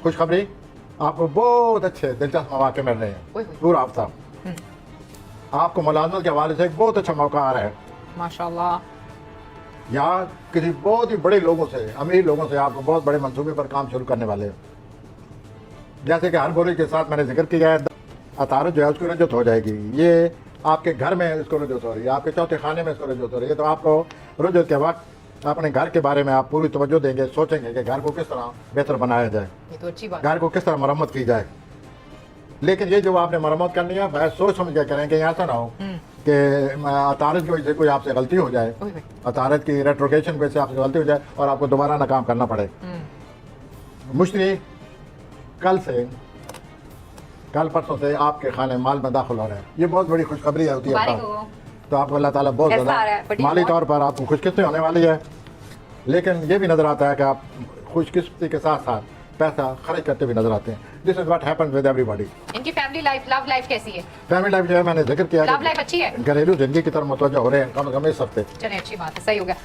खुशखबरी, आपको बहुत अच्छे दिलचस्प मौके मिल रहे हैं पूरा हफ्ता। आपको मुलाजमत के हवाले से एक बहुत अच्छा मौका आ रहा है। माशाल्लाह। यहाँ किसी बहुत ही बड़े लोगों से, अमीर लोगों से आपको बहुत बड़े मंसूबे पर काम शुरू करने वाले हैं। जैसे कि हर बोरी के साथ मैंने जिक्र किया है, अतारत जो है उसकी रजत हो जाएगी। ये आपके घर में इसको रजत हो रही है, आपके चौथे खाने में इसको रजत हो रही है। तो आपको रजत के वक्त अपने घर के बारे में आप पूरी तवज्जो देंगे, सोचेंगे कि घर को किस तरह बेहतर बनाया जाए, ये तो अच्छी बात। घर को किस तरह मरम्मत की जाए। लेकिन ये जो आपने मरम्मत करनी है वह सोच समझ के करें कि ऐसा ना हो कि अतारत की वजह से कोई आपसे गलती हो जाए, अतारत की रेट्रोगेशन की वजह से आपसे गलती हो जाए और आपको दोबारा नाकाम करना पड़े। मुश्तरी कल परसों से आपके खाने माल में दाखिल हो रहे हैं। ये बहुत बड़ी खुशखबरी होती है आपका। तो आपको अल्लाह ताला बहुत ज़्यादा माली तौर पर आपको खुशकिस्मती होने वाली है। लेकिन ये भी नज़र आता है कि आप खुशकिस्मती के साथ साथ पैसा खर्च करते भी नजर आते हैं। This is what happens with everybody. इनकी फैमिली लाइफ, लव लाइफ कैसी है? फैमिली लाइफ जो है मैंने जिक्र किया, लव लाइफ अच्छी है, घरेलू जिंदगी की तरफ मुतवज्जो हो रहे हैं कम से कम इस हफ्ते। चलिए अच्छी बात है, सही हो गया।